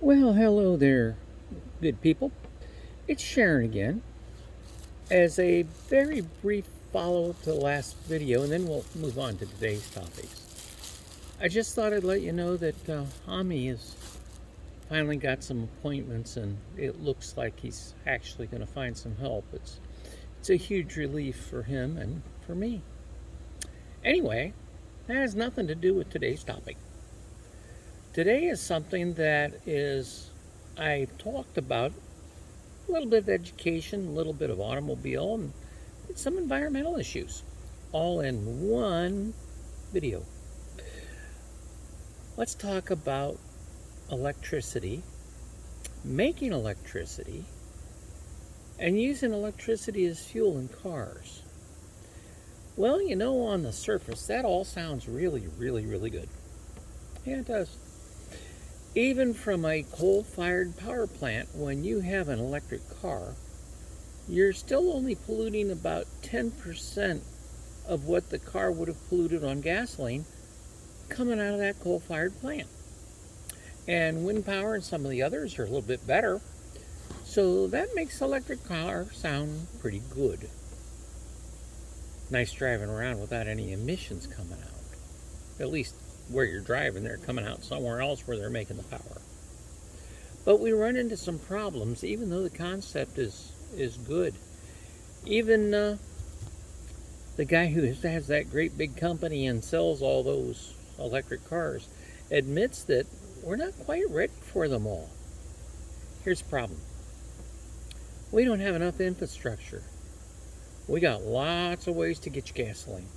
Well, hello there, good people. It's Sharon again. As a very brief follow up to the last video, and then we'll move on to today's topics. I just thought I'd let you know that Ami has finally got some appointments, and it looks like he's actually going to find some help. It's a huge relief for him and for me. Anyway, that has nothing to do with today's topic. Today is something that is I've talked about a little bit of education, a little bit of automobile, and some environmental issues, all in one video. Let's talk about electricity, making electricity, and using electricity as fuel in cars. Well, on the surface, that all sounds really, really, really good. Yeah, it does. Even from a coal fired power plant, when you have an electric car, you're still only polluting about 10% of what the car would have polluted on gasoline coming out of that coal fired plant. And wind power and some of the others are a little bit better. So that makes the electric car sound pretty good. Nice driving around without any emissions coming out. At least where you're driving, they're coming out somewhere else where they're making the power. But we run into some problems, even though the concept is good. Even the guy who has that great big company and sells all those electric cars admits that we're not quite ready for them all. Here's the problem. We don't have enough infrastructure. We got lots of ways to get your gasoline.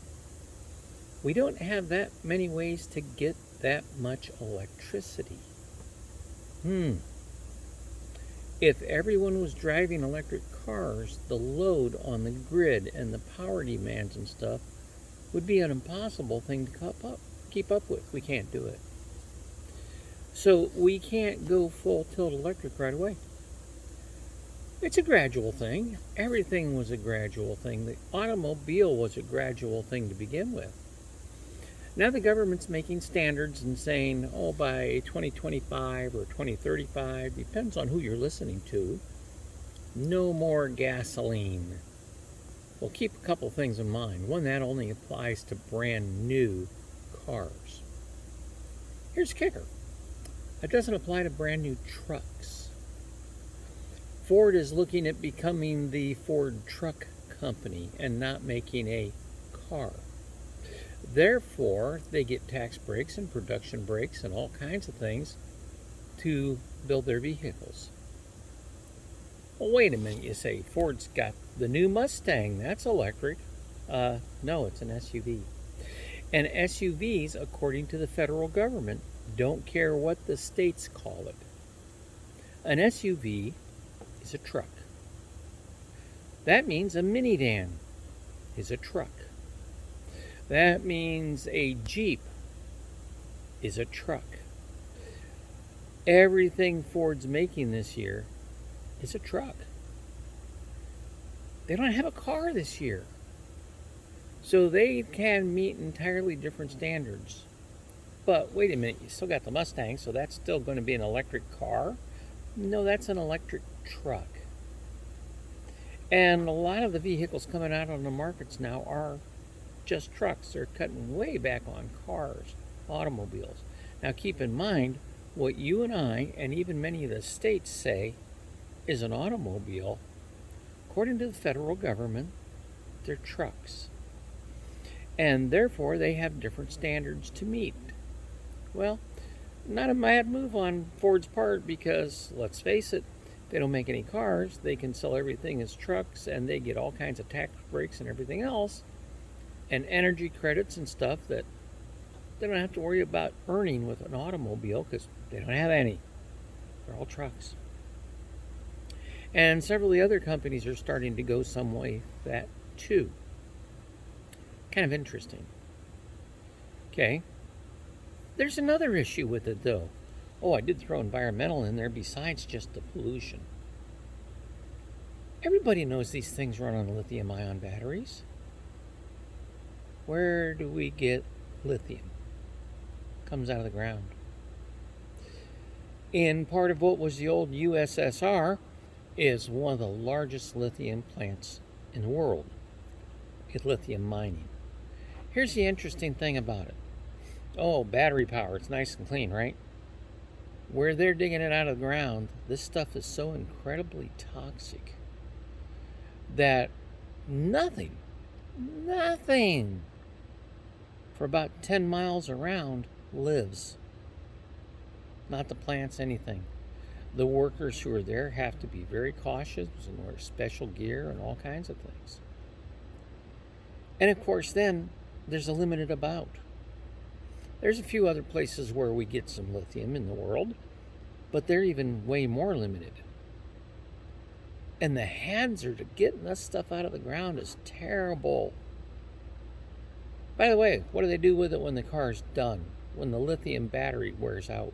We don't have that many ways to get that much electricity. If everyone was driving electric cars, the load on the grid and the power demands and stuff would be an impossible thing to keep up with. We can't do it. So we can't go full tilt electric right away. It's a gradual thing. Everything was a gradual thing. The automobile was a gradual thing to begin with. Now the government's making standards and saying, by 2025 or 2035, depends on who you're listening to, no more gasoline. Well, keep a couple things in mind. One, that only applies to brand new cars. Here's the kicker. It doesn't apply to brand new trucks. Ford is looking at becoming the Ford Truck Company and not making a car. Therefore, they get tax breaks and production breaks and all kinds of things to build their vehicles. Well, wait a minute, you say. Ford's got the new Mustang. That's electric. No, it's an SUV. And SUVs, according to the federal government, don't care what the states call it. An SUV is a truck. That means a minivan is a truck. That means a Jeep is a truck. Everything Ford's making this year is a truck. They don't have a car this year. So they can meet entirely different standards. But wait a minute, you still got the Mustang, so that's still going to be an electric car? No, that's an electric truck. And a lot of the vehicles coming out on the markets now are just trucks. They're cutting way back on cars, automobiles. Now keep in mind, what you and I, and even many of the states say is an automobile, according to the federal government, they're trucks. And therefore, they have different standards to meet. Well, not a bad move on Ford's part because, let's face it, they don't make any cars. They can sell everything as trucks, and they get all kinds of tax breaks and everything else, and energy credits and stuff that they don't have to worry about earning with an automobile because they don't have any. They're all trucks. And several of the other companies are starting to go some way that too. Kind of interesting. Okay. There's another issue with it though. I did throw environmental in there besides just the pollution. Everybody knows these things run on lithium-ion batteries. Where do we get lithium? Comes out of the ground. in part of what was the old USSR, is one of the largest lithium plants in the world. It's lithium mining. Here's the interesting thing about it. Oh, battery power, it's nice and clean, right? Where they're digging it out of the ground, this stuff is so incredibly toxic that nothing for about 10 miles around lives. Not the plants, anything. The workers who are there have to be very cautious and wear special gear and all kinds of things. And of course, then there's a limited amount. There's a few other places where we get some lithium in the world, but they're even way more limited. And the hazard of getting this stuff out of the ground is terrible. By the way, what do they do with it when the car's done? When the lithium battery wears out?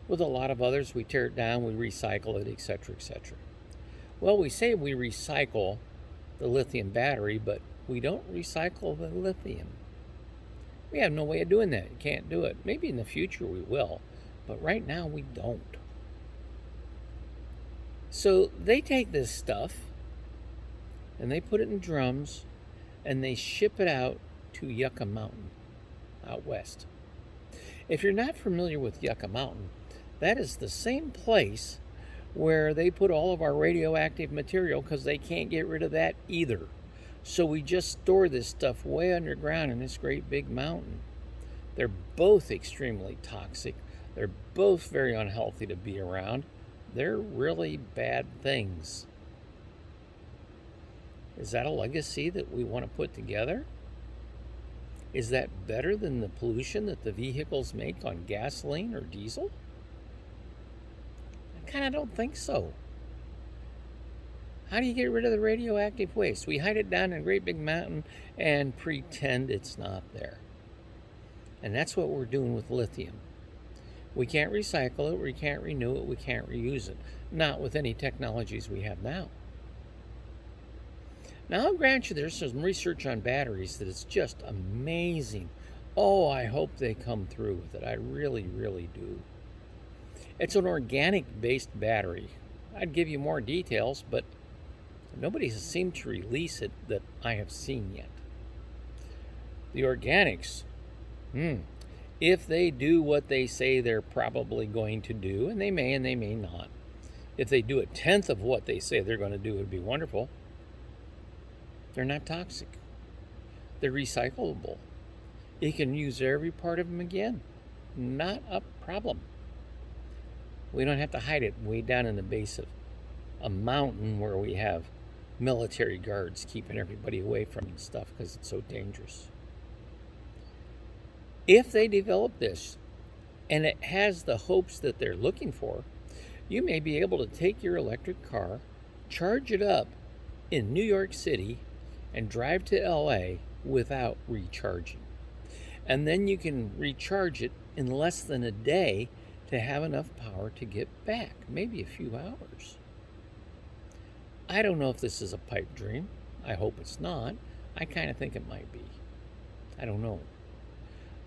With a lot of others, we tear it down, we recycle it, etc., etc. Well, we say we recycle the lithium battery, but we don't recycle the lithium. We have no way of doing that. You can't do it. Maybe in the future we will, but right now we don't. So they take this stuff and they put it in drums and they ship it out to Yucca Mountain out west. If you're not familiar with Yucca Mountain, that is the same place where they put all of our radioactive material because they can't get rid of that either. So we just store this stuff way underground in this great big mountain. They're both extremely toxic. They're both very unhealthy to be around. They're really bad things. Is that a legacy that we want to put together? Is that better than the pollution that the vehicles make on gasoline or diesel? I kind of don't think so. How do you get rid of the radioactive waste? We hide it down in a great big mountain and pretend it's not there. And that's what we're doing with lithium. We can't recycle it, we can't renew it, we can't reuse it. Not with any technologies we have now. Now, I'll grant you there's some research on batteries that is just amazing. Oh, I hope they come through with it. I really, really do. It's an organic-based battery. I'd give you more details, but nobody has seemed to release it that I have seen yet. The organics, if they do what they say they're probably going to do, and they may not. If they do 1/10 of what they say they're going to do, it would be wonderful. They're not toxic. They're recyclable. You can use every part of them again. Not a problem. We don't have to hide it way down in the base of a mountain where we have military guards keeping everybody away from stuff because it's so dangerous. If they develop this and it has the hopes that they're looking for, you may be able to take your electric car, charge it up in New York City, and drive to LA without recharging. And then you can recharge it in less than a day to have enough power to get back, maybe a few hours. I don't know if this is a pipe dream. I hope it's not. I kind of think it might be. I don't know.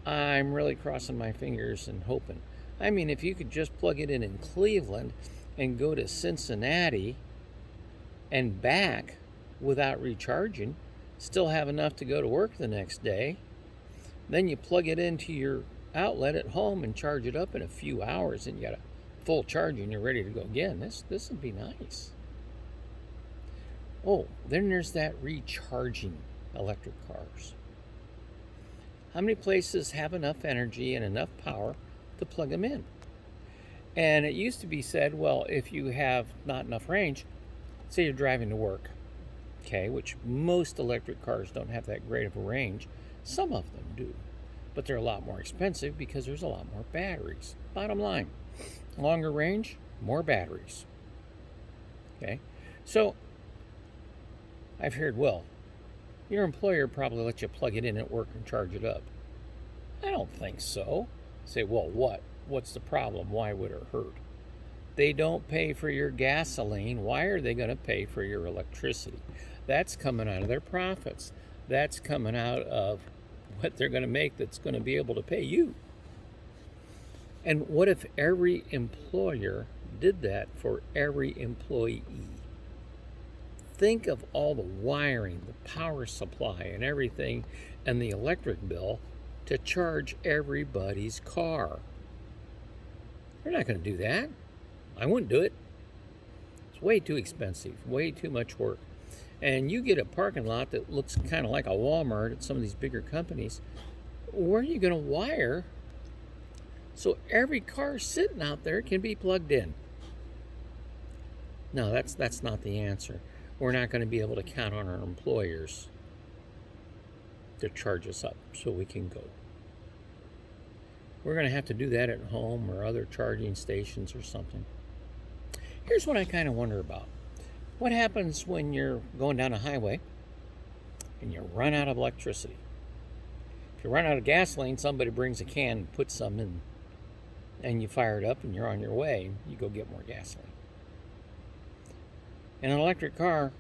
I'm really crossing my fingers and hoping. I mean, if you could just plug it in Cleveland and go to Cincinnati and back without recharging, still have enough to go to work the next day, then you plug it into your outlet at home and charge it up in a few hours and you got a full charge and you're ready to go again. This would be nice. Oh, then there's that recharging electric cars. How many places have enough energy and enough power to plug them in? And it used to be said, well, if you have not enough range, say you're driving to work, okay, which most electric cars don't have that great of a range. Some of them do, but they're a lot more expensive because there's a lot more batteries. Bottom line, longer range, more batteries. Okay, so I've heard, well, your employer probably lets you plug it in at work and charge it up. I don't think so. Say, well, what? What's the problem? Why would it hurt? They don't pay for your gasoline. Why are they going to pay for your electricity? That's coming out of their profits. That's coming out of what they're going to make that's going to be able to pay you. And what if every employer did that for every employee? Think of all the wiring, the power supply, and everything, and the electric bill to charge everybody's car. They're not going to do that. I wouldn't do it. It's way too expensive, way too much work. And you get a parking lot that looks kind of like a Walmart at some of these bigger companies. Where are you going to wire so every car sitting out there can be plugged in? No, that's not the answer. We're not going to be able to count on our employers to charge us up so we can go. We're going to have to do that at home or other charging stations or something. Here's what I kind of wonder about. What happens when you're going down a highway and you run out of electricity? If you run out of gasoline, somebody brings a can and puts some in, and you fire it up and you're on your way. You go get more gasoline. In an electric car,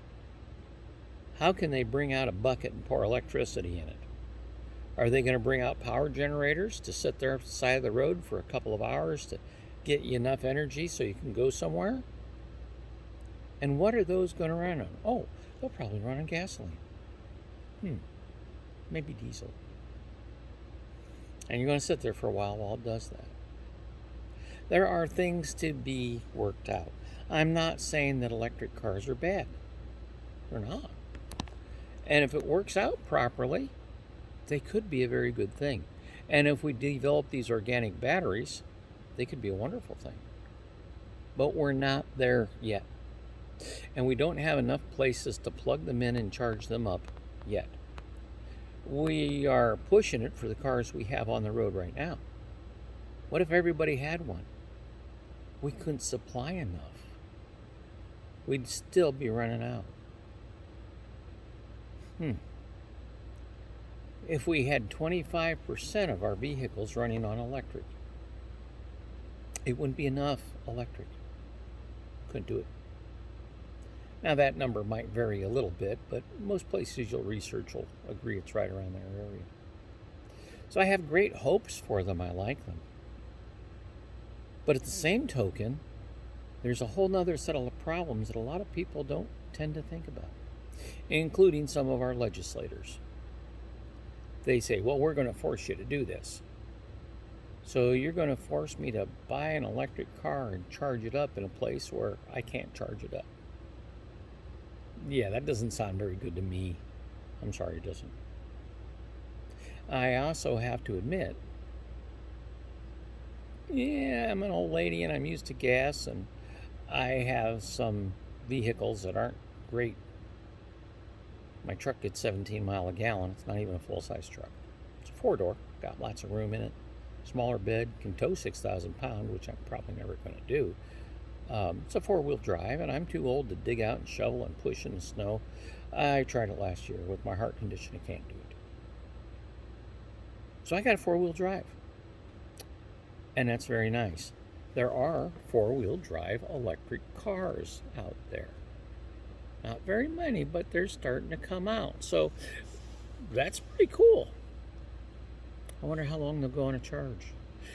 how can they bring out a bucket and pour electricity in it? Are they going to bring out power generators to sit there at the side of the road for a couple of hours to get you enough energy so you can go somewhere? And what are those going to run on? Oh, they'll probably run on gasoline. Maybe diesel. And you're going to sit there for a while it does that. There are things to be worked out. I'm not saying that electric cars are bad. They're not. And if it works out properly, they could be a very good thing. And if we develop these organic batteries, they could be a wonderful thing. But we're not there yet. And we don't have enough places to plug them in and charge them up yet. We are pushing it for the cars we have on the road right now. What if everybody had one? We couldn't supply enough. We'd still be running out. If we had 25% of our vehicles running on electric, it wouldn't be enough electric. Couldn't do it. Now that number might vary a little bit, but most places you'll research will agree it's right around that area. So I have great hopes for them. I like them. But at the same token, there's a whole nother set of problems that a lot of people don't tend to think about, including some of our legislators. They say, well, we're going to force you to do this. So you're going to force me to buy an electric car and charge it up in a place where I can't charge it up. Yeah, that doesn't sound very good to me. I'm sorry, it doesn't. I also have to admit, I'm an old lady and I'm used to gas, and I have some vehicles that aren't great. My truck gets 17 miles a gallon. It's not even a full-size truck. It's a 4-door, got lots of room in it. Smaller bed, can tow 6,000 pounds, which I'm probably never going to do. It's a 4-wheel drive, and I'm too old to dig out and shovel and push in the snow. I tried it last year. With my heart condition, I can't do it. So I got a 4-wheel drive, and that's very nice. There are 4-wheel drive electric cars out there. Not very many, but they're starting to come out. So that's pretty cool. I wonder how long they'll go on a charge.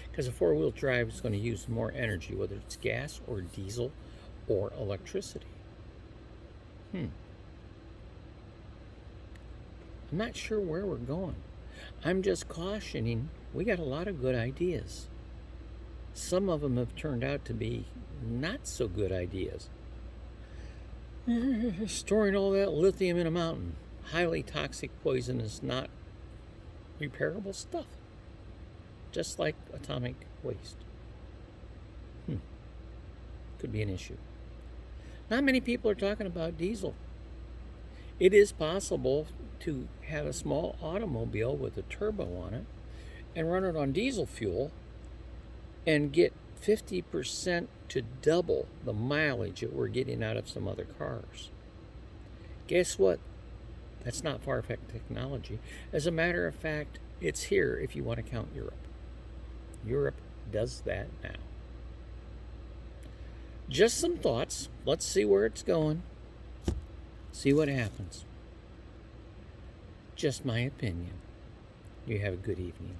Because a 4-wheel drive is going to use more energy, whether it's gas or diesel or electricity. I'm not sure where we're going. I'm just cautioning, we got a lot of good ideas. Some of them have turned out to be not so good ideas. Storing all that lithium in a mountain. Highly toxic, poisonous, not repairable stuff. Just like atomic waste. Could be an issue. Not many people are talking about diesel. It is possible to have a small automobile with a turbo on it and run it on diesel fuel and get 50% to double the mileage that we're getting out of some other cars. Guess what? That's not far-fetched technology. As a matter of fact, it's here if you want to count Europe. Europe does that now. Just some thoughts. Let's see where it's going. See what happens. Just my opinion. You have a good evening.